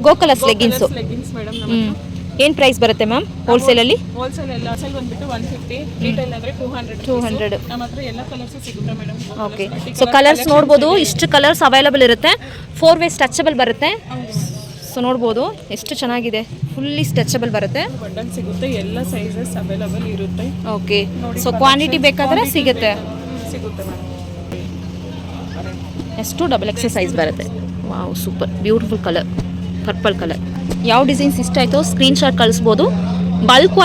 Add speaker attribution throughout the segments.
Speaker 1: ಗೋಕಲರ್ಸ್ leggings
Speaker 2: madam.
Speaker 1: ಏನು price ಬರುತ್ತೆ ma'am ಹೋಲ್ಸೇಲಲ್ಲಿ?
Speaker 2: Wholesale ಎಲ್ಲ ಸೇಲ್ ಬಂದ್ಬಿಟ್ಟು 150, ರಿಟೇಲ್ ಆದರೆ 200. ನಮ್ಮ ಹತ್ರ ಎಲ್ಲ ಕಲರ್ಸ್ ಸಿಗುತ್ತೆ ಮೇಡಮ್.
Speaker 1: ಓಕೆ, ಸೊ ಕಲರ್ಸ್ ನೋಡ್ಬೋದು, ಇಷ್ಟು ಕಲರ್ಸ್ ಅವೈಲಬಲ್ ಇರುತ್ತೆ. 4 ವೇ ಸ್ಟ್ರೆಚಬಲ್ ಬರುತ್ತೆ. ಸೊ ನೋಡ್ಬೋದು ಎಷ್ಟು ಚೆನ್ನಾಗಿದೆ, ಫುಲ್ಲಿ ಸ್ಟ್ರೆಚಬಲ್ ಬರುತ್ತೆ.
Speaker 2: ಬಟನ್ ಸಿಗುತ್ತೆ, ಎಲ್ಲ ಸೈಜಸ್ ಅವೈಲಬಲ್ ಇರುತ್ತೆ.
Speaker 1: ಓಕೆ, ಸೊ ಕ್ವಾಂಟಿಟಿ ಬೇಕಾದರೆ ಸಿಗುತ್ತೆ
Speaker 2: ಮ್ಯಾಮ್.
Speaker 1: ಎಷ್ಟು XXL ಸೈಜ್ ಬರುತ್ತೆ. Wow, super beautiful colour, purple colour. ಯಾವ ಡಿಸೈನ್ಸ್ ಇಷ್ಟ ಆಯಿತೋ ಸ್ಕ್ರೀನ್ಶಾಟ್ ಕಳಿಸ್ಬೋದು. ಬಲ್ಕ್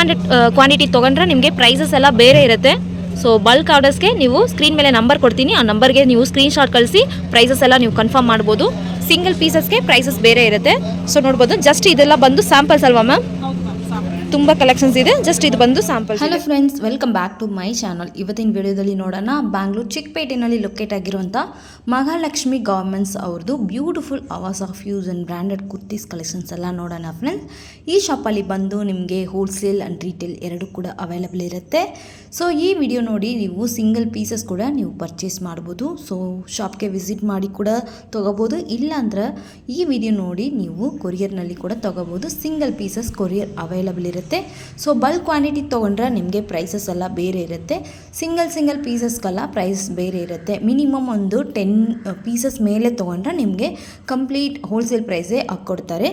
Speaker 1: ಕ್ವಾಂಟಿಟಿ ತೊಗೊಂಡ್ರೆ ನಿಮಗೆ ಪ್ರೈಸಸ್ ಎಲ್ಲ ಬೇರೆ ಇರುತ್ತೆ. ಸೊ ಬಲ್ಕ್ ಆರ್ಡರ್ಸ್ಗೆ ನೀವು ಸ್ಕ್ರೀನ್ ಮೇಲೆ ನಂಬರ್ ಕೊಡ್ತೀನಿ, ಆ ನಂಬರ್ಗೆ ನೀವು ಸ್ಕ್ರೀನ್ಶಾಟ್ ಕಳಿಸಿ ಪ್ರೈಸಸ್ ಎಲ್ಲ ನೀವು ಕನ್ಫರ್ಮ್ ಮಾಡ್ಬೋದು. ಸಿಂಗಲ್ ಪೀಸಸ್ಗೆ ಪ್ರೈಸಸ್ ಬೇರೆ ಇರುತ್ತೆ. ಸೊ ನೋಡ್ಬೋದು, ಜಸ್ಟ್ ಇದೆಲ್ಲ ಬಂದು ಸ್ಯಾಂಪಲ್ಸ್ ಅಲ್ವಾ ಮ್ಯಾಮ್? ತುಂಬ ಕಲೆಕ್ಷನ್ಸ್ ಇದೆ, ಜಸ್ಟ್ ಇದು ಬಂದು sample.
Speaker 3: Hello friends, welcome back to my channel. ಇವತ್ತಿನ ವಿಡಿಯೋದಲ್ಲಿ ನೋಡೋಣ, ಬ್ಯಾಂಗ್ಳೂರ್ ಚಿಕ್ಕಪೇಟೆನಲ್ಲಿ ಲೊಕೇಟ್ ಆಗಿರುವಂಥ ಮಹಾಲಕ್ಷ್ಮಿ ಗಾರ್ಮೆಂಟ್ಸ್ ಅವ್ರದ್ದು ಬ್ಯೂಟಿಫುಲ್ ಅವಾಸ್ of use and branded kurtis collections ಎಲ್ಲ ನೋಡೋಣ ಫ್ರೆಂಡ್ಸ್. ಈ ಶಾಪಲ್ಲಿ ಬಂದು ನಿಮಗೆ ಹೋಲ್ಸೇಲ್ ಆ್ಯಂಡ್ ರೀಟೇಲ್ ಎರಡು ಕೂಡ ಅವೈಲಬಲ್ ಇರುತ್ತೆ. ಸೊ ಈ ವಿಡಿಯೋ ನೋಡಿ ನೀವು ಸಿಂಗಲ್ ಪೀಸಸ್ ಕೂಡ ನೀವು ಪರ್ಚೇಸ್ ಮಾಡ್ಬೋದು. ಸೊ ಶಾಪ್ಗೆ ವಿಸಿಟ್ ಮಾಡಿ ಕೂಡ ತೊಗೋಬೋದು, ಇಲ್ಲಾಂದ್ರೆ ಈ ವಿಡಿಯೋ ನೋಡಿ ನೀವು ಕೊರಿಯರ್ನಲ್ಲಿ ಕೂಡ ತೊಗೋಬೋದು. ಸಿಂಗಲ್ ಪೀಸಸ್ ಕೊರಿಯರ್ ಅವೈಲಬಲ್ ಇರುತ್ತೆ. ಸೊ ಬಲ್ಕ್ ಕ್ವಾಂಟಿಟಿ ತೊಗೊಂಡ್ರೆ ನಿಮಗೆ ಪ್ರೈಸಸ್ ಎಲ್ಲ ಬೇರೆ ಇರುತ್ತೆ. ಸಿಂಗಲ್ ಪೀಸಸ್ಗೆಲ್ಲ ಪ್ರೈಸ್ ಬೇರೆ ಇರುತ್ತೆ. ಮಿನಿಮಮ್ ಒಂದು 10 ಪೀಸಸ್ ಮೇಲೆ ತೊಗೊಂಡ್ರೆ ನಿಮಗೆ ಕಂಪ್ಲೀಟ್ ಹೋಲ್ಸೇಲ್ ಪ್ರೈಸೇ ಹಾಕ್ಕೊಡ್ತಾರೆ.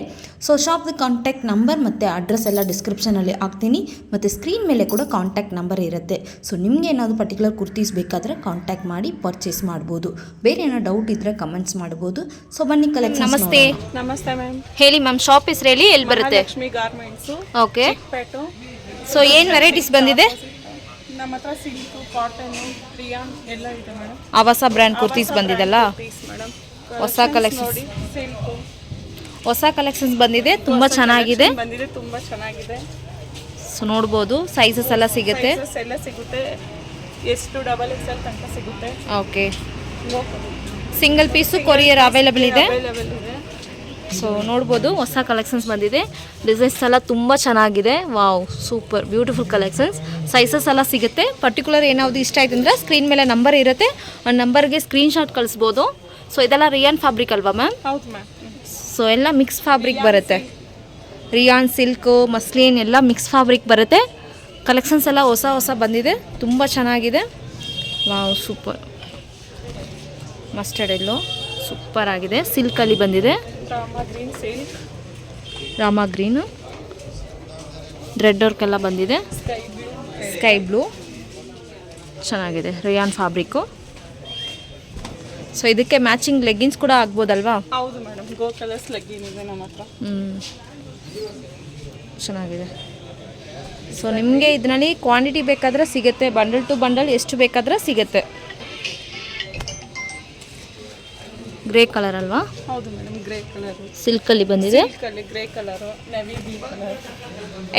Speaker 3: ಸೊ ಶಾಪ್ದು ಕಾಂಟ್ಯಾಕ್ಟ್ ನಂಬರ್ ಮತ್ತು ಅಡ್ರೆಸ್ ಎಲ್ಲ ಡಿಸ್ಕ್ರಿಪ್ಷನಲ್ಲಿ ಹಾಕ್ತೀನಿ, ಮತ್ತು ಸ್ಕ್ರೀನ್ ಮೇಲೆ ಕೂಡ ಕಾಂಟ್ಯಾಕ್ಟ್ ನಂಬರ್ ಇರುತ್ತೆ. ಸೊ ನಿಮಗೆ ಏನಾದರೂ ಪರ್ಟಿಕ್ಯುಲರ್ ಕುರ್ತೀಸ್ ಬೇಕಾದರೆ ಕಾಂಟ್ಯಾಕ್ಟ್ ಮಾಡಿ ಪರ್ಚೇಸ್ ಮಾಡ್ಬೋದು. ಬೇರೆ ಏನೋ ಡೌಟ್ ಇದ್ದರೆ ಕಮೆಂಟ್ಸ್ ಮಾಡ್ಬೋದು. ಸೊ ಬನ್ನಿ ಕಲೆಕ್ಷನ್.
Speaker 1: ನಮಸ್ತೆ.
Speaker 2: ನಮಸ್ತೆ ಮ್ಯಾಮ್.
Speaker 1: ಹೇಳಿ ಮ್ಯಾಮ್, ಶಾಪ್ ಹೆಸರು ಹೇಳಿ, ಎಲ್ಲಿ ಬರುತ್ತೆ?
Speaker 2: ಲಕ್ಷ್ಮಿ ಗಾರ್ಮೆಂಟ್ಸ್.
Speaker 1: ಓಕೆ, ಸೊ ಏನು ವೆರೈಟೀಸ್ ಬಂದಿದೆ?
Speaker 2: ನಮ್ಮ ಹತ್ರ ಸಿಲ್ಕ್, ಕಾಟನ್, ರಿಯಾನ್ ಎಲ್ಲ ಇದೆ ಮೇಡಮ್.
Speaker 1: ಆವಾಸ ಬ್ರ್ಯಾಂಡ್ ಕುರ್ತೀಸ್ ಬಂದಿದೆಲ್ಲ, ಹೊಸ ಕಲೆಕ್ಷನ್ಸ್, ಹೊಸ ಕಲೆಕ್ಷನ್ಸ್ ಬಂದಿದೆ, ತುಂಬ ಚೆನ್ನಾಗಿದೆ. ಸೊ ನೋಡ್ಬೋದು, ಸೈಜಸ್ ಎಲ್ಲ ಸಿಗುತ್ತೆ.
Speaker 2: ಎಷ್ಟು ಡಬಲ್ XL ತನಕ ಸಿಗುತ್ತೆ.
Speaker 1: Okay, single piece courier available ಇದೆ. ಸೊ ನೋಡ್ಬೋದು, ಹೊಸ ಕಲೆಕ್ಷನ್ಸ್ ಬಂದಿದೆ. ಡಿಸೈನ್ಸ್ ಎಲ್ಲ ತುಂಬ ಚೆನ್ನಾಗಿದೆ. Wow, super beautiful collections. Sizes ಎಲ್ಲ ಸಿಗುತ್ತೆ. ಪರ್ಟಿಕ್ಯುಲರ್ ಏನಾವುದು ಇಷ್ಟ ಆಯ್ತು ಅಂದರೆ ಸ್ಕ್ರೀನ್ ಮೇಲೆ ನಂಬರ್ ಇರುತ್ತೆ, ಆ ನಂಬರ್ಗೆ ಸ್ಕ್ರೀನ್ಶಾಟ್ ಕಳಿಸ್ಬೋದು. ಸೊ ಇದೆಲ್ಲ ರಿಯಾನ್ ಫ್ಯಾಬ್ರಿಕ್ ಅಲ್ವಾ ಮ್ಯಾಮ್?
Speaker 2: ಹೌದು ಮ್ಯಾಮ್.
Speaker 1: ಸೊ ಎಲ್ಲ ಮಿಕ್ಸ್ ಫ್ಯಾಬ್ರಿಕ್ ಬರುತ್ತೆ. ರಿಯಾನ್, ಸಿಲ್ಕು, ಮಸ್ಲಿನ್ ಎಲ್ಲ ಮಿಕ್ಸ್ ಫ್ಯಾಬ್ರಿಕ್ ಬರುತ್ತೆ. ಕಲೆಕ್ಷನ್ಸ್ ಎಲ್ಲ ಹೊಸ ಬಂದಿದೆ, ತುಂಬ ಚೆನ್ನಾಗಿದೆ. Wow, super. ಮಸ್ಟರ್ಡ್ ಎಲ್ಲೋ ಸೂಪರ್ ಆಗಿದೆ. ಸಿಲ್ಕಲ್ಲಿ ಬಂದಿದೆ. ರಾಮಾ ಗ್ರೀನು, ರೆಡ್ ವರ್ಕ್ ಎಲ್ಲ ಬಂದಿದೆ. ಸ್ಕೈ ಬ್ಲೂ ಚೆನ್ನಾಗಿದೆ, ರಿಯಾನ್ ಫ್ಯಾಬ್ರಿಕ್ಕು. ಸೊ ಇದಕ್ಕೆ ಮ್ಯಾಚಿಂಗ್ ಲೆಗ್ಗಿನ್ಸ್ ಕೂಡ ಆಗ್ಬೋದಲ್ವಾ?
Speaker 2: ಹೌದು ಮೇಡಮ್, ಗೋ ಕಲರ್ಸ್ ಲೆಗ್ಗಿನ್ ಇದೆ ನಮ್ಮ ಹತ್ರ.
Speaker 1: ಚೆನ್ನಾಗಿದೆ. ಸೊ ನಿಮಗೆ ಇದರಲ್ಲಿ ಕ್ವಾಂಟಿಟಿ ಬೇಕಾದರೆ ಸಿಗುತ್ತೆ, ಬಂಡಲ್ ಟು ಬಂಡಲ್ ಎಷ್ಟು ಬೇಕಾದರೆ ಸಿಗುತ್ತೆ. ಗ್ರೇ ಕಲರ್ ಅಲ್ವಾ?
Speaker 2: ಹೌದು ಮೇಡಮ್, ಗ್ರೇ ಕಲರ್.
Speaker 1: ಸಿಲ್ಕಲ್ಲಿ ಬಂದಿದೆ.
Speaker 2: Grey colour, navy blue colour.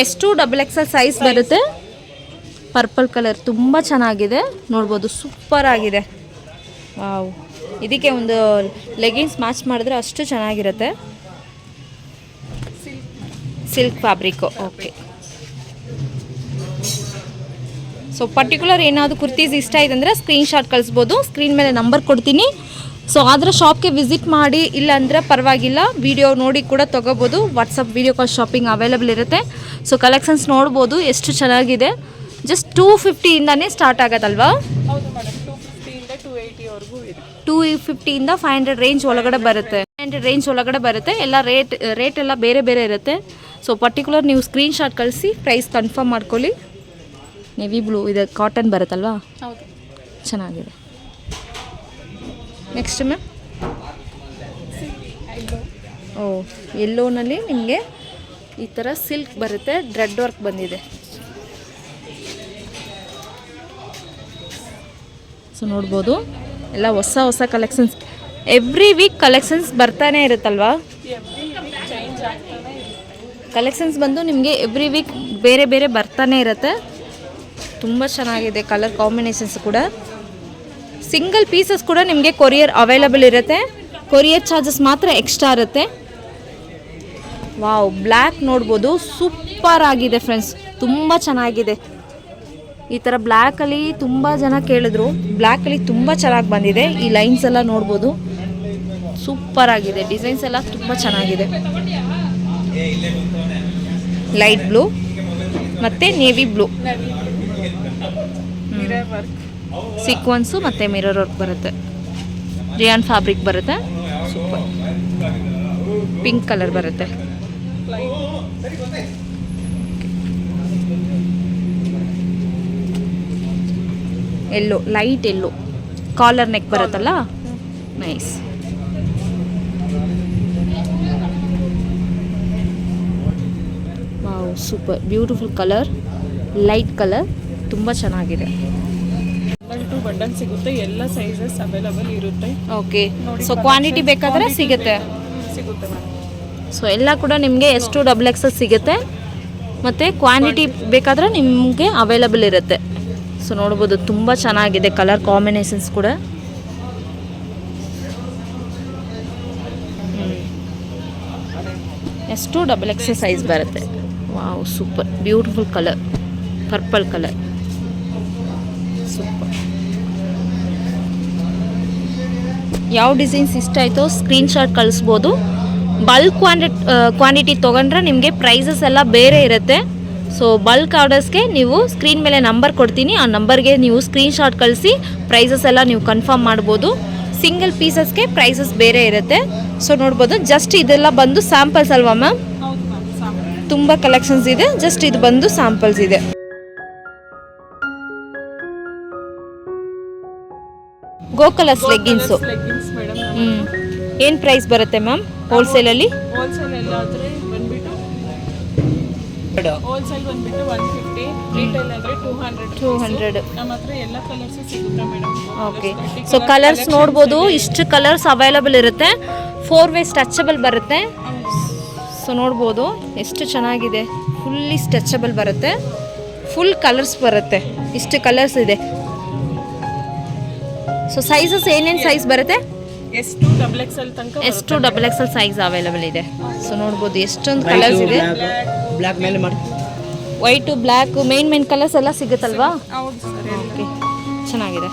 Speaker 1: ಎಷ್ಟು XXL ಸೈಜ್ ಬರುತ್ತೆ. ಪರ್ಪಲ್ ಕಲರ್ ತುಂಬ ಚೆನ್ನಾಗಿದೆ, ನೋಡ್ಬೋದು, ಸೂಪರ್ ಆಗಿದೆ. ವಾವ್, ಇದಕ್ಕೆ ಒಂದು ಲೆಗಿನ್ಸ್ ಮ್ಯಾಚ್ ಮಾಡಿದ್ರೆ ಅಷ್ಟು ಚೆನ್ನಾಗಿರುತ್ತೆ. Silk fabric. Okay, so particular ಏನಾದರೂ ಕುರ್ತೀಸ್ ಇಷ್ಟ ಇದೆ ಅಂದರೆ ಸ್ಕ್ರೀನ್ಶಾಟ್ ಕಳಿಸ್ಬೋದು. ಸ್ಕ್ರೀನ್ ಮೇಲೆ ನಂಬರ್ ಕೊಡ್ತೀನಿ. ಸೊ ಆದರೆ ಶಾಪ್ಗೆ ವಿಸಿಟ್ ಮಾಡಿ, ಇಲ್ಲಾಂದರೆ ಪರವಾಗಿಲ್ಲ, ವಿಡಿಯೋ ನೋಡಿ ಕೂಡ ತೊಗೋಬೋದು. WhatsApp video call shopping available ಇರುತ್ತೆ. ಸೊ ಕಲೆಕ್ಷನ್ಸ್ ನೋಡ್ಬೋದು, ಎಷ್ಟು ಚೆನ್ನಾಗಿದೆ. ಜಸ್ಟ್ 250ಇಂದನೇ ಸ್ಟಾರ್ಟ್ ಆಗೋದಲ್ವಾ?
Speaker 2: ಹೌದು ಮೇಡಮ್, 250ಇಂದ 280ವರೆಗೂ ಇದೆ.
Speaker 1: 250ಇಂದ 500 ರೇಂಜ್ ಒಳಗಡೆ ಬರುತ್ತೆ. 500 ರೇಂಜ್ ಒಳಗಡೆ ಬರುತ್ತೆ. ಎಲ್ಲ ರೇಟ್ ಎಲ್ಲ ಬೇರೆ ಇರುತ್ತೆ. ಸೊ ಪರ್ಟಿಕ್ಯುಲರ್ ನೀವು ಸ್ಕ್ರೀನ್ಶಾಟ್ ಕಳಿಸಿ ಪ್ರೈಸ್ ಕನ್ಫರ್ಮ್ ಮಾಡ್ಕೊಳ್ಳಿ. ನೆವಿ ಬ್ಲೂ ಇದೆ, ಕಾಟನ್ ಬರುತ್ತಲ್ವಾ?
Speaker 2: ಹೌದು,
Speaker 1: ಚೆನ್ನಾಗಿದೆ. ನೆಕ್ಸ್ಟ್ ಮ್ಯಾಮ್, ಯೆಲ್ಲೋನಲ್ಲಿ ನಿಮಗೆ ಈ ಥರ ಸಿಲ್ಕ್ ಬರುತ್ತೆ, ರೆಡ್ ವರ್ಕ್ ಬಂದಿದೆ. ಸೊ ನೋಡ್ಬೋದು, ಎಲ್ಲ ಹೊಸ ಕಲೆಕ್ಷನ್ಸ್. ಎವ್ರಿ ವೀಕ್ ಕಲೆಕ್ಷನ್ಸ್ ಬರ್ತಾನೆ ಇರುತ್ತಲ್ವಾ? ಕಲೆಕ್ಷನ್ಸ್ ಬಂದು ನಿಮಗೆ ಎವ್ರಿ ವೀಕ್ ಬೇರೆ ಬರ್ತಾನೆ ಇರುತ್ತೆ. ತುಂಬ ಚೆನ್ನಾಗಿದೆ ಕಲರ್ ಕಾಂಬಿನೇಷನ್ಸ್ ಕೂಡ. ಸಿಂಗಲ್ ಪೀಸಸ್ ಕೂಡ ನಿಮಗೆ ಕೊರಿಯರ್ ಅವೈಲಬಲ್ ಇರುತ್ತೆ. ಕೊರಿಯರ್ ಚಾರ್ಜಸ್ ಮಾತ್ರ ಎಕ್ಸ್ಟ್ರಾ ಇರುತ್ತೆ. ವಾವ್, ಬ್ಲ್ಯಾಕ್ ನೋಡ್ಬೋದು, ಸೂಪರ್ ಆಗಿದೆ ಫ್ರೆಂಡ್ಸ್, ತುಂಬ ಚೆನ್ನಾಗಿದೆ. ಈ ಥರ ಬ್ಲ್ಯಾಕಲ್ಲಿ ತುಂಬ ಜನ ಕೇಳಿದ್ರು. ಬ್ಲ್ಯಾಕಲ್ಲಿ ತುಂಬ ಚೆನ್ನಾಗಿ ಬಂದಿದೆ. ಈ ಲೈನ್ಸ್ ಎಲ್ಲ ನೋಡ್ಬೋದು, ಸೂಪರ್ ಆಗಿದೆ. ಡಿಸೈನ್ಸ್ ಎಲ್ಲ ತುಂಬ ಚೆನ್ನಾಗಿದೆ. ಲೈಟ್ ಬ್ಲೂ ಮತ್ತು navy blue
Speaker 2: mirror work
Speaker 1: sequence ಮತ್ತು ಮಿರರ್ ವರ್ಕ್ ಬರುತ್ತೆ. ರಿಯಾನ್ ಫ್ಯಾಬ್ರಿಕ್ ಬರುತ್ತೆ. ಸೂಪರ್. ಪಿಂಕ್ ಕಲರ್ ಬರುತ್ತೆ. ಎಲ್ಲೋ, ಲೈಟ್ ಎಲ್ಲೋ, ಕಾಲರ್ ನೆಕ್ ಬರುತ್ತಲ್ಲ, nice. Wow, super beautiful colour, light colour, ತುಂಬ ಚೆನ್ನಾಗಿದೆ.
Speaker 2: ಬಂಡಲ್ ಸಿಗುತ್ತೆ, ಎಲ್ಲ ಸೈಜಸ್ ಅವೈಲಬಲ್ ಇರುತ್ತೆ.
Speaker 1: ಓಕೆ, ಸೊ ಕ್ವಾಂಟಿಟಿ ಬೇಕಾದರೆ ಸಿಗುತ್ತೆ.
Speaker 2: ಸಿಗುತ್ತೆ ಮ್ಯಾಮ್.
Speaker 1: ಸೊ ಎಲ್ಲ ಕೂಡ ನಿಮಗೆ S2XX ಸಿಗುತ್ತೆ ಮತ್ತು ಕ್ವಾಂಟಿಟಿ ಬೇಕಾದರೆ ನಿಮಗೆ ಅವೈಲಬಲ್ ಇರುತ್ತೆ. ಸೊ ನೋಡ್ಬೋದು, ತುಂಬ ಚೆನ್ನಾಗಿದೆ ಕಲರ್ ಕಾಂಬಿನೇಷನ್ಸ್ ಕೂಡ. S2XX ಸೈಜ್ ಬರುತ್ತೆ. Wow, super beautiful colour, purple colour, super. ಯಾವ ಡಿಸೈನ್ಸ್ ಇಷ್ಟ ಆಯಿತೋ ಸ್ಕ್ರೀನ್ಶಾಟ್ ಕಳಿಸ್ಬೋದು. ಬಲ್ಕ್ ಕ್ವಾಂಟಿಟಿ ತೊಗೊಂಡ್ರೆ ನಿಮಗೆ ಪ್ರೈಸಸ್ ಎಲ್ಲ ಬೇರೆ ಇರುತ್ತೆ. ಸೊ ಬಲ್ಕ್ ಆರ್ಡರ್ಸ್ಗೆ ನೀವು ಸ್ಕ್ರೀನ್ ಮೇಲೆ ನಂಬರ್ ಕೊಡ್ತೀನಿ, ಆ ನಂಬರ್ಗೆ ನೀವು ಸ್ಕ್ರೀನ್ಶಾಟ್ ಕಳಿಸಿ ಪ್ರೈಸಸ್ ಎಲ್ಲ ನೀವು ಕನ್ಫರ್ಮ್ ಮಾಡ್ಬೋದು. ಸಿಂಗಲ್ ಪೀಸಸ್ಗೆ ಪ್ರೈಸಸ್ ಬೇರೆ ಇರುತ್ತೆ. ಸೊ ನೋಡ್ಬೋದು, ಜಸ್ಟ್ ಇದೆಲ್ಲ ಬಂದು ಸ್ಯಾಂಪಲ್ಸ್ ಅಲ್ವಾ ಮ್ಯಾಮ್?
Speaker 2: ಹೌದು ಮ್ಯಾಮ್, ಸಾಂಬಾರ್.
Speaker 1: ತುಂಬ ಕಲೆಕ್ಷನ್ಸ್ ಇದೆ, ಜಸ್ಟ್ ಇದು ಬಂದು ಸ್ಯಾಂಪಲ್ಸ್ ಇದೆ. ಗೋಕಲರ್ಸ್ ಲೆಗ್ಗಿನ್ಸು.
Speaker 2: Leggings madam.
Speaker 1: ಏನು ಪ್ರೈಸ್ ಬರುತ್ತೆ ಮ್ಯಾಮ್ ಹೋಲ್ಸೇಲಲ್ಲಿ?
Speaker 2: ಹೋಲ್ಸೇಲ್ ಎಲ್ಲ ಆದರೆ ಬಂದ್ಬಿಟ್ಟು ಹೋಲ್ಸೇಲ್ ಬಂದ್ಬಿಟ್ಟು 150, ರಿಟೇಲ್ ಅಂದರೆ 200. ನಮ್ಮ ಹತ್ರ ಎಲ್ಲ ಕಲರ್ಸ್ ಸಿಗುತ್ತೆ ಮೇಡಮ್.
Speaker 1: ಓಕೆ, ಸೊ ಕಲರ್ಸ್ ನೋಡ್ಬೋದು, ಇಷ್ಟು ಕಲರ್ಸ್ ಅವೈಲಬಲ್ ಇರುತ್ತೆ. 4 ವೇ ಸ್ಟ್ರೆಚಬಲ್ ಬರುತ್ತೆ. ಸೊ ನೋಡ್ಬೋದು ಎಷ್ಟು ಚೆನ್ನಾಗಿದೆ, ಫುಲ್ಲಿ ಸ್ಟ್ರೆಚಬಲ್ ಬರುತ್ತೆ, ಫುಲ್ ಕಲರ್ಸ್ ಬರುತ್ತೆ, ಇಷ್ಟು ಕಲರ್ಸ್ ಇದೆ. ಸೊ ಸೈಜಸ್ ಏನೇನು ಸೈಜ್ ಬರುತ್ತೆ?
Speaker 2: S2XXL ತನಕ
Speaker 1: S2XXL ಸೈಜ್ ಅವೈಲಬಲ್ ಇದೆ. ಸೊ ನೋಡ್ಬೋದು ಎಷ್ಟೊಂದು ಕಲರ್ಸ್ ಇದೆ.
Speaker 4: ಬ್ಲ್ಯಾಕ್ ಮೇಲೆ ಮಾಡಿ,
Speaker 1: ವೈಟು ಬ್ಲ್ಯಾಕು ಮೇನ್ ಕಲರ್ಸ್ ಎಲ್ಲ ಸಿಗುತ್ತಲ್ವಾ?
Speaker 2: ಹೌದು ಸರ್.
Speaker 1: ಓಕೆ, ಚೆನ್ನಾಗಿದೆ.